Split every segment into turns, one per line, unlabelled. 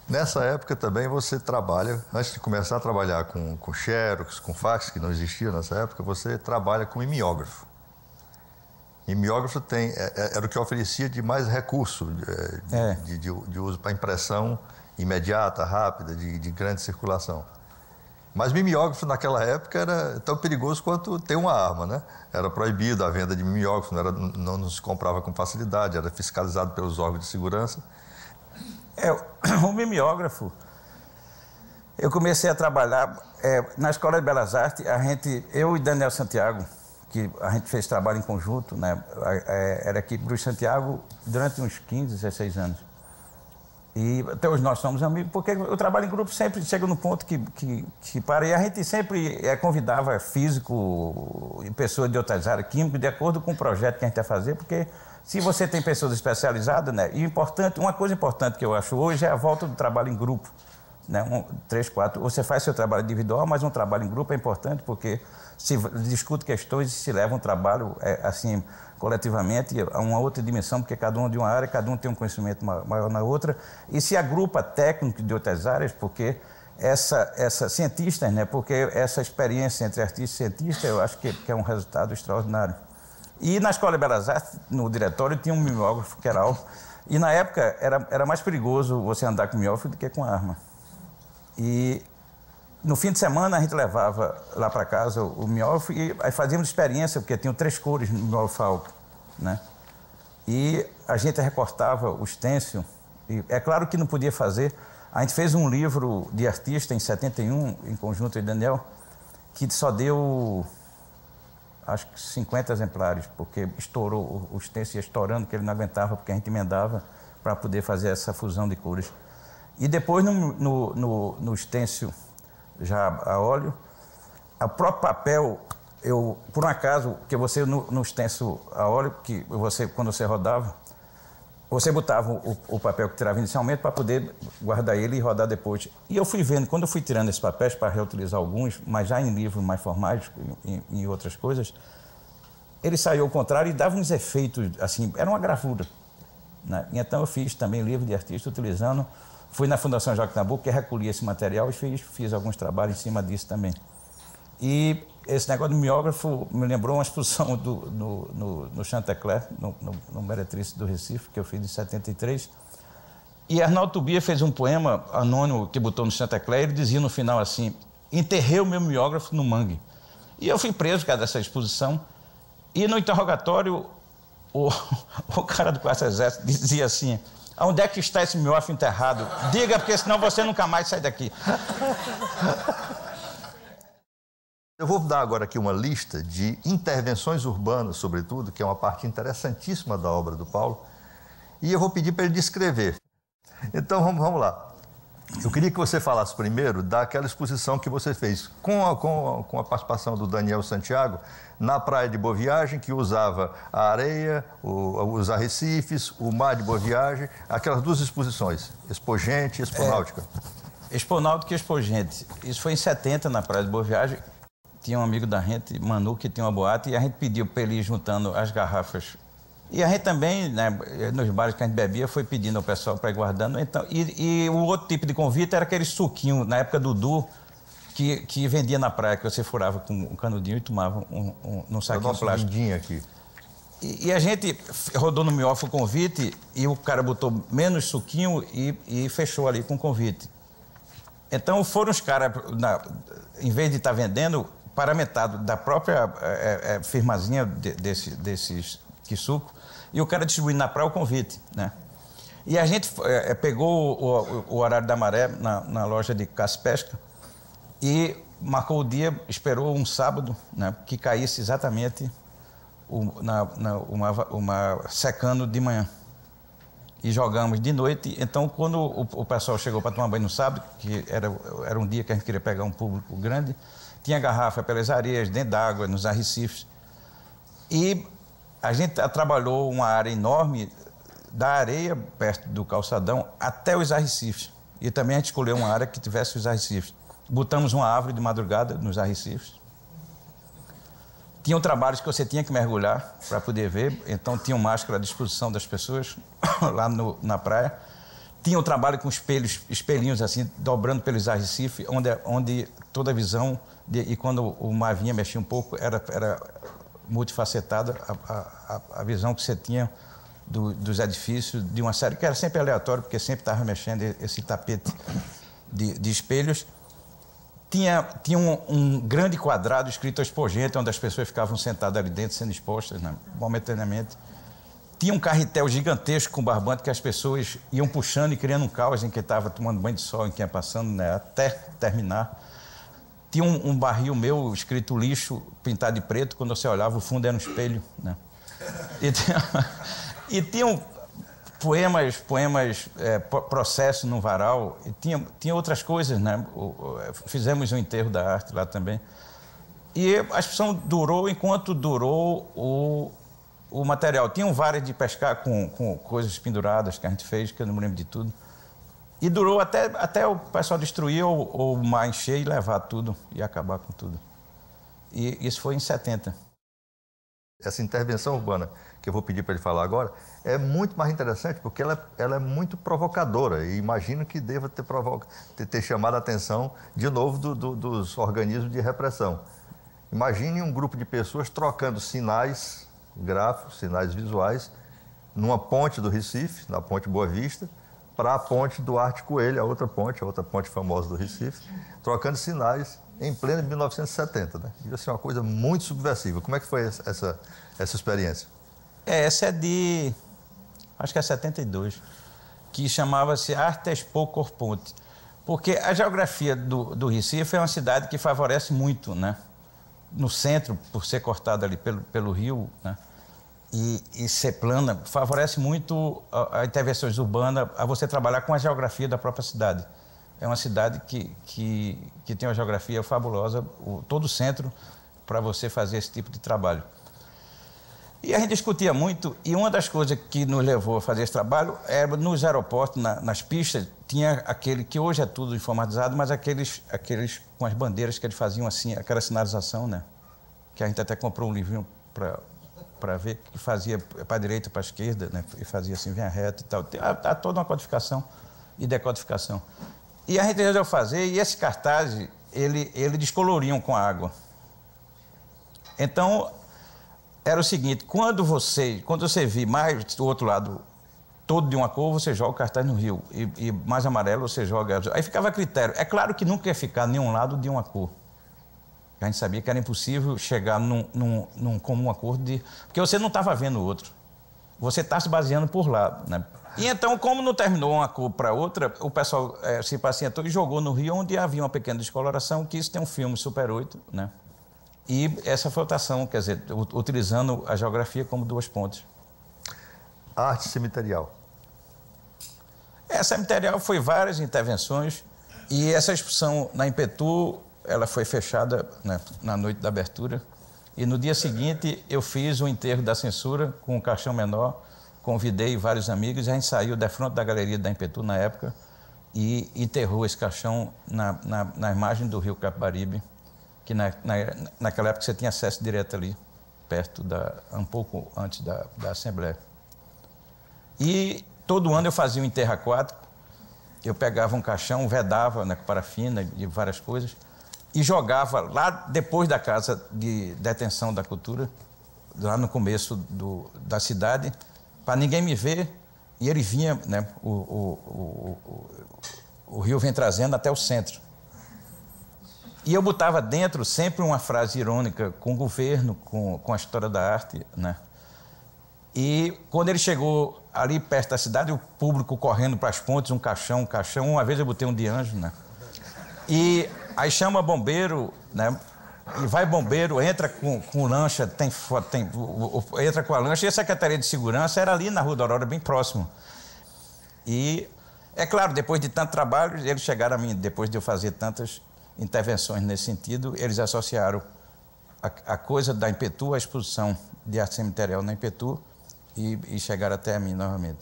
Nessa época também você trabalha, antes de começar a trabalhar com xerox, com fax, que não existia nessa época, você trabalha com mimeógrafo. Mimeógrafo era o que oferecia de mais recurso de uso para impressão imediata, rápida, de grande circulação. Mas mimeógrafo naquela época era tão perigoso quanto ter uma arma, né? Era proibido a venda de mimeógrafo, não se comprava com facilidade, era fiscalizado pelos órgãos de segurança.
O mimeógrafo, eu comecei a trabalhar na Escola de Belas Artes, eu e Daniel Santiago, que a gente fez trabalho em conjunto, né? Era aqui Bruce Santiago durante uns 15, 16 anos. E até hoje nós somos amigos, porque o trabalho em grupo sempre chega no ponto que para. E a gente sempre convidava físico e pessoas de outras áreas, químico, de acordo com o projeto que a gente ia fazer, porque se você tem pessoas especializadas, né? E uma coisa importante que eu acho hoje é a volta do trabalho em grupo. Né? 3, 4. Você faz seu trabalho individual, mas um trabalho em grupo é importante porque se discute questões e se leva um trabalho assim coletivamente a uma outra dimensão, porque cada um de uma área, cada um tem um conhecimento maior na outra, e se agrupa técnico de outras áreas, porque essa cientistas, né? Porque essa experiência entre artista e cientista, eu acho que é um resultado extraordinário. E na Escola de Belas Artes, no diretório, tinha um mimeógrafo que era alto, e na época era mais perigoso você andar com mimeógrafo do que com arma. E no fim de semana a gente levava lá para casa o mimeógrafo e aí fazíamos experiência, porque tinham 3 cores no mimeógrafo álcool, né? E a gente recortava o stencil, e é claro que não podia fazer. A gente fez um livro de artista em 71, em conjunto com o Daniel, que só deu, acho que 50 exemplares, porque estourou, o stencil ia estourando, que ele não aguentava, porque a gente emendava para poder fazer essa fusão de cores. E depois no stencil já a óleo, o próprio papel, por um acaso, que você no stencil a óleo, que quando você rodava, você botava o papel que tirava inicialmente para poder guardar ele e rodar depois. E eu fui vendo, quando eu fui tirando esses papéis para reutilizar alguns, mas já em livros mais formais, em outras coisas, ele saiu ao contrário e dava uns efeitos, assim, era uma gravura. Né? E então eu fiz também livro de artista utilizando. Fui na Fundação Joaquim Nabuco, que recolhia esse material, e fiz alguns trabalhos em cima disso também. E esse negócio do mimeógrafo me lembrou uma exposição no Chantecler, no Meretriz do Recife, que eu fiz em 73. E Arnaldo Tobia fez um poema anônimo que botou no Chantecler, e ele dizia no final assim: enterrei o meu mimeógrafo no mangue. E eu fui preso por causa dessa exposição. E no interrogatório, o cara do Quarto Exército dizia assim: onde é que está esse mimeógrafo enterrado? Diga, porque senão você nunca mais sai daqui.
Eu vou dar agora aqui uma lista de intervenções urbanas, sobretudo, que é uma parte interessantíssima da obra do Paulo, e eu vou pedir para ele descrever. Então, vamos lá. Eu queria que você falasse primeiro daquela exposição que você fez com a participação do Daniel Santiago na Praia de Boa Viagem, que usava a areia, os arrecifes, o mar de Boa Viagem, aquelas 2 exposições, Expogente e Exponáutica.
Exponáutica e Expogente. Isso foi em 70, na Praia de Boa Viagem. Tinha um amigo da gente, Manu, que tinha uma boate, e a gente pediu para ele ir juntando as garrafas. E a gente também, né, nos bares que a gente bebia, foi pedindo ao pessoal para ir guardando. Então, e o outro tipo de convite era aquele suquinho, na época do Du, que vendia na praia, que você furava com um canudinho e tomava num saquinho plástico.
Aqui.
E a gente rodou no mimeógrafo o convite, e o cara botou menos suquinho e fechou ali com o convite. Então foram os caras, em vez de estar vendendo, paramentado da própria firmazinha desses quisuco, e o cara distribuindo na praia o convite, né? E a gente pegou o horário da maré na loja de caça e pesca e marcou o dia, esperou um sábado, né, que caísse exatamente uma secando de manhã. E jogamos de noite. Então, quando o pessoal chegou para tomar banho no sábado, que era um dia que a gente queria pegar um público grande, tinha garrafa pelas areias, dentro d'água, nos arrecifes. E a gente trabalhou uma área enorme da areia, perto do calçadão, até os arrecifes. E também a gente escolheu uma área que tivesse os arrecifes. Botamos uma árvore de madrugada nos arrecifes. Tinham trabalhos que você tinha que mergulhar para poder ver, então tinham máscara à disposição das pessoas lá na praia. Tinha o trabalho com espelhinhos assim, dobrando pelos arrecifes, onde toda a visão, e quando o mar vinha mexia um pouco, era multifacetada a visão que você tinha dos edifícios, de uma série que era sempre aleatório, porque sempre estava mexendo esse tapete de espelhos. Tinha um grande quadrado escrito Expogente, onde as pessoas ficavam sentadas ali dentro, sendo expostas, né, momentaneamente. Tinha um carretel gigantesco com barbante que as pessoas iam puxando e criando um caos em quem estava tomando banho de sol, em quem ia passando, né, até terminar. Tinha um barril meu escrito lixo, pintado de preto, quando você olhava o fundo era um espelho, né? E tinham poemas, processo no varal, e tinha outras coisas, né? Fizemos um enterro da arte lá também. E a exposição durou enquanto durou o material. Tinham varas de pescar com coisas penduradas que a gente fez, que eu não me lembro de tudo. E durou até o pessoal destruir ou o mar encher e levar tudo e acabar com tudo. E isso foi em 70.
Essa intervenção urbana, que eu vou pedir para ele falar agora, é muito mais interessante porque ela é muito provocadora. E imagino que deva ter chamado a atenção, de novo, dos organismos de repressão. Imagine um grupo de pessoas trocando sinais gráficos, sinais visuais, numa ponte do Recife, na ponte Boa Vista, para a ponte Duarte Coelho, a outra ponte famosa do Recife, trocando sinais em pleno 1970, né? Devia ser uma coisa muito subversiva. Como é que foi essa experiência?
Essa é de, acho que é 72, que chamava-se Arte Expo Corponte, porque a geografia do Recife é uma cidade que favorece muito, né? No centro, por ser cortada ali pelo rio, né? E ser plana, favorece muito a intervenções urbanas, a você trabalhar com a geografia da própria cidade. É uma cidade que tem uma geografia fabulosa, todo o centro, para você fazer esse tipo de trabalho. E a gente discutia muito, e uma das coisas que nos levou a fazer esse trabalho era nos aeroportos, nas pistas, tinha aquele que hoje é tudo informatizado, mas aqueles com as bandeiras que eles faziam assim, aquela sinalização, né? Que a gente até comprou um livrinho para ver, que fazia para a direita, para a esquerda, né? E fazia assim, vinha reto e tal. Há toda uma codificação e decodificação. E a gente resolveu fazer, e esse cartaz, ele descoloriam com a água. Então, era o seguinte, quando você vir mais do outro lado todo de uma cor, você joga o cartaz no rio, e mais amarelo você joga... Aí ficava a critério. É claro que nunca ia ficar nenhum lado de uma cor. A gente sabia que era impossível chegar num comum acordo, porque você não estava vendo o outro. Você está se baseando por lá, né? E então, como não terminou uma cor para outra, o pessoal se pacientou e jogou no rio, onde havia uma pequena descoloração, que isso tem um filme Super 8, né? E essa flotação, quer dizer, utilizando a geografia como duas pontes.
Arte cemiterial.
Cemiterial foi várias intervenções, e essa exposição na Impetu, ela foi fechada, né, na noite da abertura, e no dia seguinte eu fiz o enterro da censura com um caixão menor, convidei vários amigos, e a gente saiu da frente da galeria da Impetu na época e enterrou esse caixão na margem do rio Capibaribe, que naquela época você tinha acesso direto ali, perto um pouco antes da Assembleia. E todo ano eu fazia um enterro aquático, eu pegava um caixão, vedava, né, com parafina e várias coisas, e jogava lá depois da Casa de Detenção da Cultura, lá no começo da cidade, para ninguém me ver, e ele vinha, né, o rio vem trazendo até o centro. E eu botava dentro sempre uma frase irônica com o governo, com a história da arte, né? E quando ele chegou ali perto da cidade, o público correndo para as pontes, um caixão. Uma vez eu botei um de anjo, né? E aí chama bombeiro, né? E vai bombeiro, entra com lancha, entra com a lancha, e a Secretaria de Segurança era ali na Rua da Aurora, bem próximo. E, é claro, depois de tanto trabalho, eles chegaram a mim, depois de eu fazer tantas intervenções nesse sentido, eles associaram a coisa da Impetu, a exposição de arte cemiterial na Impetu, e chegaram até a mim novamente.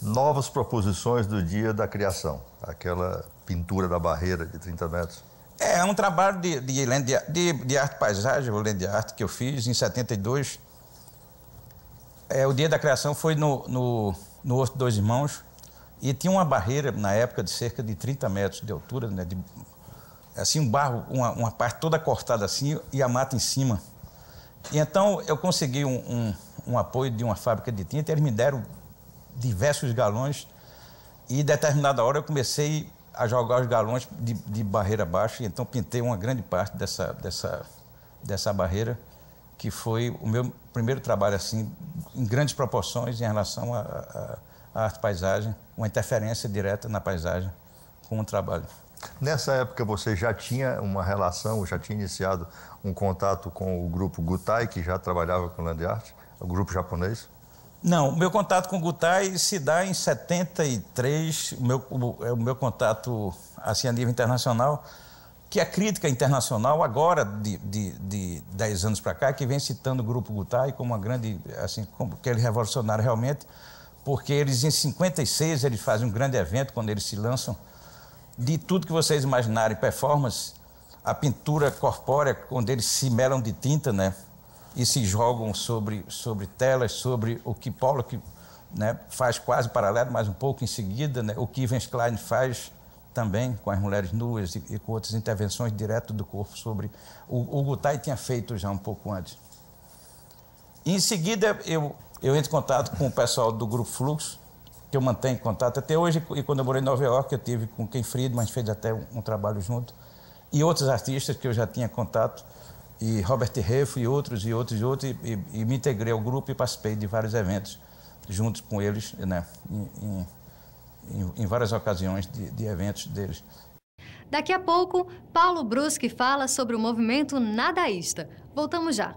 Novas proposições do dia da criação, aquela pintura da barreira de 30 metros.
É um trabalho de arte-paisagem, ou land art, que eu fiz em 72. O dia da criação foi no Horto Dois Irmãos, E tinha uma barreira, na época, de cerca de 30 metros de altura, né, assim, um barro, uma parte toda cortada assim e a mata em cima. E então eu consegui um apoio de uma fábrica de tinta, eles me deram diversos galões e, em determinada hora, eu comecei a jogar os galões de barreira abaixo, e então pintei uma grande parte dessa barreira, que foi o meu primeiro trabalho, assim, em grandes proporções em relação à arte-paisagem, uma interferência direta na paisagem com o trabalho.
Nessa época você já tinha uma relação, já tinha iniciado um contato com o grupo Gutai, que já trabalhava com land art, o grupo japonês?
Não, o meu contato com o Gutai se dá em 73, o meu contato assim, a nível internacional, que a crítica internacional, agora de 10 anos para cá, que vem citando o grupo Gutai como uma grande, assim, como aquele revolucionário realmente, porque eles em 56 eles fazem um grande evento, quando eles se lançam, de tudo que vocês imaginarem, performance, a pintura corpórea, onde eles se melam de tinta, né? E se jogam sobre telas, sobre o que Pollock, né, faz quase paralelo, mas um pouco em seguida, né, o que Yves Klein faz também com as mulheres nuas e com outras intervenções direto do corpo sobre... O Gutai tinha feito já um pouco antes. E em seguida, eu entro em contato com o pessoal do Grupo Fluxo, que eu mantenho contato até hoje, e quando eu morei em Nova York, eu tive com Ken Friedman, a gente fez até um trabalho junto, e outros artistas que eu já tinha contato, e Robert Refo e outros, e me integrei ao grupo e participei de vários eventos juntos com eles, né, em várias ocasiões de eventos deles.
Daqui a pouco, Paulo Bruschi fala sobre o movimento nadaísta. Voltamos já.